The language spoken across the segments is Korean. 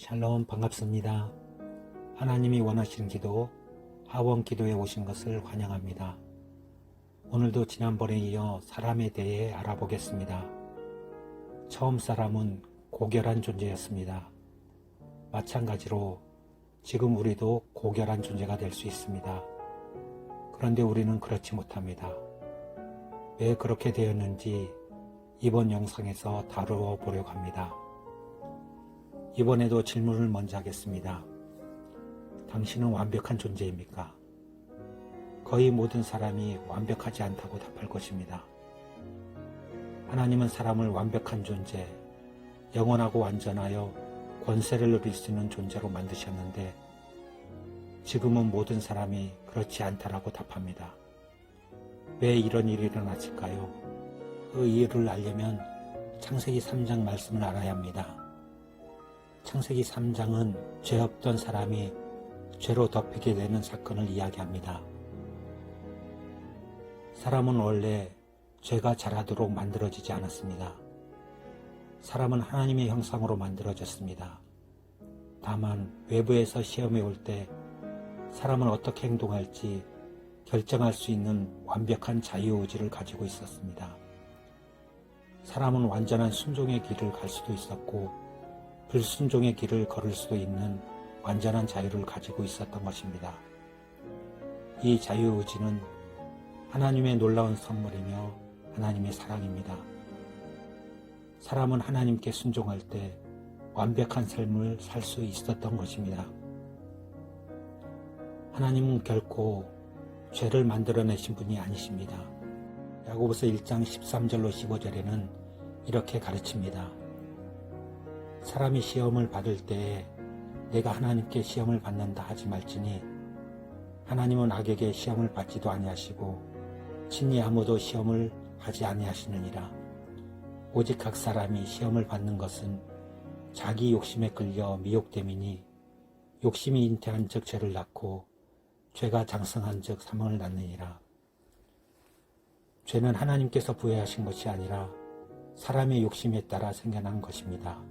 샬롬 반갑습니다. 하나님이 원하시는 기도, 하원 기도에 오신 것을 환영합니다. 오늘도 지난번에 이어 사람에 대해 알아보겠습니다. 처음 사람은 고결한 존재였습니다. 마찬가지로 지금 우리도 고결한 존재가 될 수 있습니다. 그런데 우리는 그렇지 못합니다. 왜 그렇게 되었는지 이번 영상에서 다루어 보려고 합니다. 이번에도 질문을 먼저 하겠습니다. 당신은 완벽한 존재입니까? 거의 모든 사람이 완벽하지 않다고 답할 것입니다. 하나님은 사람을 완벽한 존재, 영원하고 완전하여 권세를 누릴 수 있는 존재로 만드셨는데 지금은 모든 사람이 그렇지 않다라고 답합니다. 왜 이런 일이 일어났을까요? 그 이유를 알려면 창세기 3장 말씀을 알아야 합니다. 창세기 3장은 죄 없던 사람이 죄로 덮이게 되는 사건을 이야기합니다. 사람은 원래 죄가 자라도록 만들어지지 않았습니다. 사람은 하나님의 형상으로 만들어졌습니다. 다만 외부에서 시험에 올 때 사람은 어떻게 행동할지 결정할 수 있는 완벽한 자유의지를 가지고 있었습니다. 사람은 완전한 순종의 길을 갈 수도 있었고 불순종의 길을 걸을 수도 있는 완전한 자유를 가지고 있었던 것입니다. 이 자유의지는 하나님의 놀라운 선물이며 하나님의 사랑입니다. 사람은 하나님께 순종할 때 완벽한 삶을 살 수 있었던 것입니다. 하나님은 결코 죄를 만들어내신 분이 아니십니다. 야고보서 1장 13절로 15절에는 이렇게 가르칩니다. 사람이 시험을 받을 때에 내가 하나님께 시험을 받는다 하지 말지니 하나님은 악에게 시험을 받지도 아니하시고 친히 아무도 시험을 하지 아니하시느니라. 오직 각 사람이 시험을 받는 것은 자기 욕심에 끌려 미혹됨이니 욕심이 잉태한 즉 죄를 낳고 죄가 장성한 즉 사망을 낳느니라. 죄는 하나님께서 부여하신 것이 아니라 사람의 욕심에 따라 생겨난 것입니다.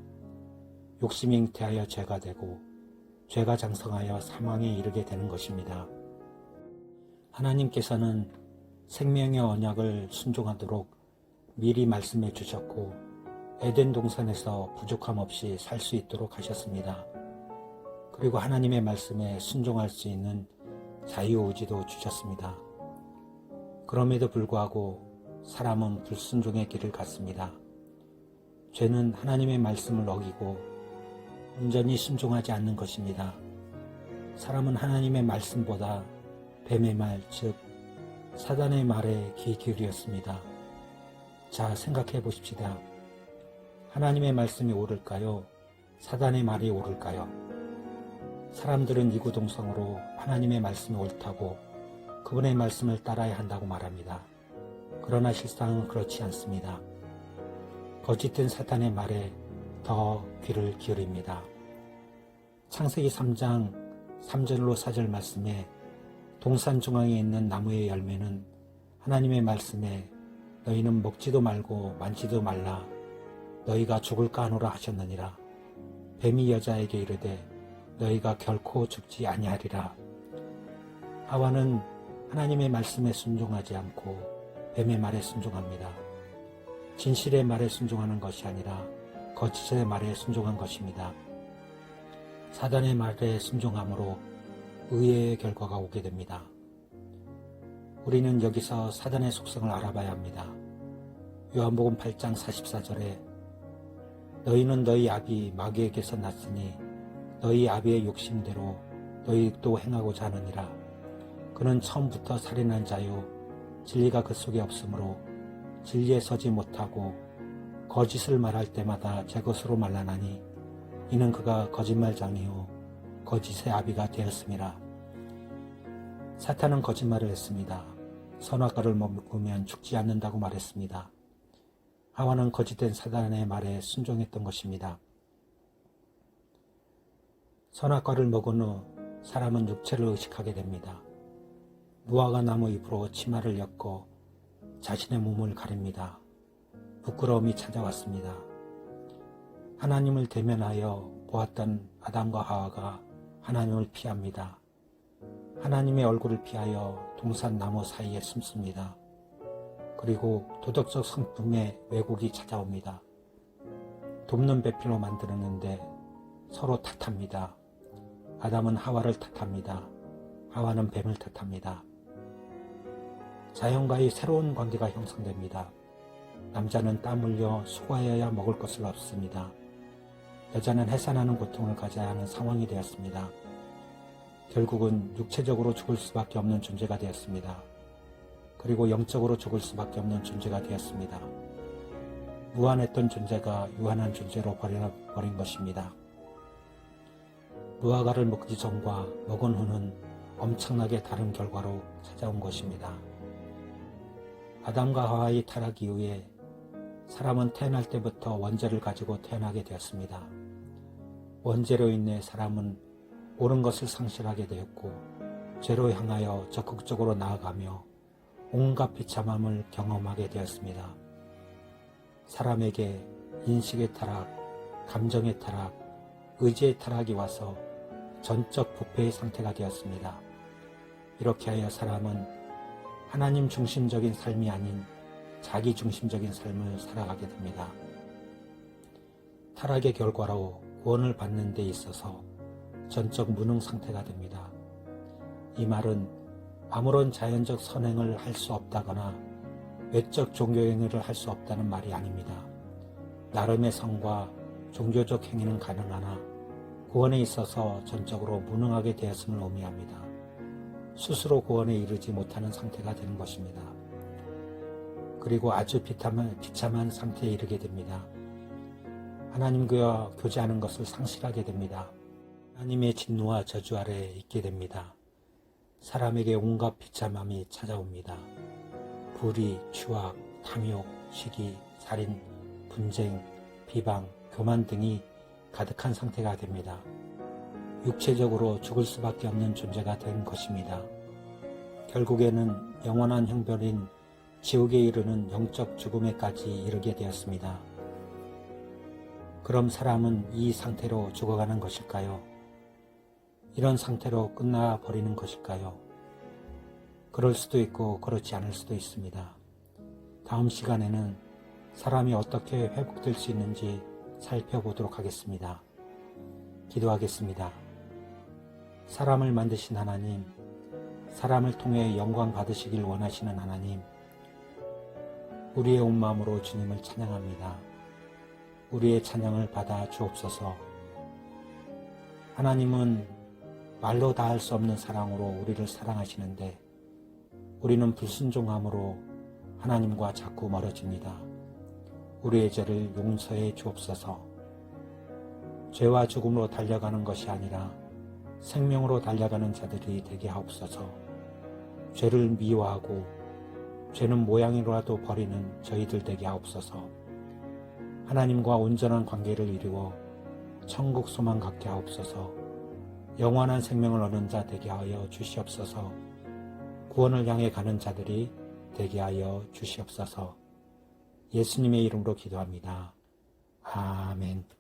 욕심이 잉태하여 죄가 되고 죄가 장성하여 사망에 이르게 되는 것입니다. 하나님께서는 생명의 언약을 순종하도록 미리 말씀해 주셨고 에덴 동산에서 부족함 없이 살 수 있도록 하셨습니다. 그리고 하나님의 말씀에 순종할 수 있는 자유의지도 주셨습니다. 그럼에도 불구하고 사람은 불순종의 길을 갔습니다. 죄는 하나님의 말씀을 어기고 온전히 순종하지 않는 것입니다. 사람은 하나님의 말씀보다 뱀의 말, 즉 사단의 말에 귀 기울였습니다. 자, 생각해 보십시다. 하나님의 말씀이 옳을까요? 사단의 말이 옳을까요? 사람들은 이구동성으로 하나님의 말씀이 옳다고 그분의 말씀을 따라야 한다고 말합니다. 그러나 실상은 그렇지 않습니다. 거짓된 사탄의 말에 더 귀를 기울입니다. 창세기 3장 3절로 4절 말씀에 동산 중앙에 있는 나무의 열매는 하나님의 말씀에 너희는 먹지도 말고 만지도 말라 너희가 죽을까 하노라 하셨느니라. 뱀이 여자에게 이르되 너희가 결코 죽지 아니하리라. 하와는 하나님의 말씀에 순종하지 않고 뱀의 말에 순종합니다. 진실의 말에 순종하는 것이 아니라 거짓의 말에 순종한 것입니다. 사단의 말에 순종함으로 의외의 결과가 오게 됩니다. 우리는 여기서 사단의 속성을 알아봐야 합니다. 요한복음 8장 44절에 너희는 너희 아비 마귀에게서 났으니 너희 아비의 욕심대로 너희도 행하고자 하느니라. 그는 처음부터 살인한 자요 진리가 그 속에 없으므로 진리에 서지 못하고 거짓을 말할 때마다 제 것으로 말하나니 이는 그가 거짓말장이요 거짓의 아비가 되었음이라. 사탄은 거짓말을 했습니다. 선악과를 먹으면 죽지 않는다고 말했습니다. 하와는 거짓된 사단의 말에 순종했던 것입니다. 선악과를 먹은 후 사람은 육체를 의식하게 됩니다. 무화과 나무 잎으로 치마를 엮고 자신의 몸을 가립니다. 부끄러움이 찾아왔습니다. 하나님을 대면하여 보았던 아담과 하와가 하나님을 피합니다. 하나님의 얼굴을 피하여 동산나무 사이에 숨습니다. 그리고 도덕적 성품의 왜곡이 찾아옵니다. 돕는 배필로 만들었는데 서로 탓합니다. 아담은 하와를 탓합니다. 하와는 뱀을 탓합니다. 자연과의 새로운 관계가 형성됩니다. 남자는 땀 흘려 수고하여야 먹을 것을 얻습니다. 여자는 해산하는 고통을 가져야 하는 상황이 되었습니다. 결국은 육체적으로 죽을 수밖에 없는 존재가 되었습니다. 그리고 영적으로 죽을 수밖에 없는 존재가 되었습니다. 무한했던 존재가 유한한 존재로 버린 것입니다. 무화과를 먹기 전과 먹은 후는 엄청나게 다른 결과로 찾아온 것입니다. 아담과 하와의 타락 이후에 사람은 태어날 때부터 원죄를 가지고 태어나게 되었습니다. 원죄로 인해 사람은 옳은 것을 상실하게 되었고 죄로 향하여 적극적으로 나아가며 온갖 비참함을 경험하게 되었습니다. 사람에게 인식의 타락, 감정의 타락, 의지의 타락이 와서 전적 부패의 상태가 되었습니다. 이렇게 하여 사람은 하나님 중심적인 삶이 아닌 자기 중심적인 삶을 살아가게 됩니다. 타락의 결과로 구원을 받는 데 있어서 전적 무능 상태가 됩니다. 이 말은 아무런 자연적 선행을 할 수 없다거나 외적 종교 행위를 할 수 없다는 말이 아닙니다. 나름의 성과 종교적 행위는 가능하나 구원에 있어서 전적으로 무능하게 되었음을 의미합니다. 스스로 구원에 이르지 못하는 상태가 되는 것입니다. 그리고 아주 비참한 상태에 이르게 됩니다. 하나님과 교제하는 것을 상실하게 됩니다. 하나님의 진노와 저주 아래에 있게 됩니다. 사람에게 온갖 비참함이 찾아옵니다. 불의, 추악, 탐욕, 시기, 살인, 분쟁, 비방, 교만 등이 가득한 상태가 됩니다. 육체적으로 죽을 수밖에 없는 존재가 된 것입니다. 결국에는 영원한 형벌인 지옥에 이르는 영적 죽음에까지 이르게 되었습니다. 그럼 사람은 이 상태로 죽어가는 것일까요? 이런 상태로 끝나버리는 것일까요? 그럴 수도 있고 그렇지 않을 수도 있습니다. 다음 시간에는 사람이 어떻게 회복될 수 있는지 살펴보도록 하겠습니다. 기도하겠습니다. 사람을 만드신 하나님, 사람을 통해 영광 받으시길 원하시는 하나님, 우리의 온 마음으로 주님을 찬양합니다. 우리의 찬양을 받아 주옵소서. 하나님은 말로 다 할 수 없는 사랑으로 우리를 사랑하시는데 우리는 불순종함으로 하나님과 자꾸 멀어집니다. 우리의 죄를 용서해 주옵소서. 죄와 죽음으로 달려가는 것이 아니라 생명으로 달려가는 자들이 되게 하옵소서. 죄를 미워하고 죄는 모양이라도 버리는 저희들 되게 하옵소서. 하나님과 온전한 관계를 이루어 천국 소망 갖게 하옵소서. 영원한 생명을 얻는 자 되게 하여 주시옵소서. 구원을 향해 가는 자들이 되게 하여 주시옵소서. 예수님의 이름으로 기도합니다. 아멘.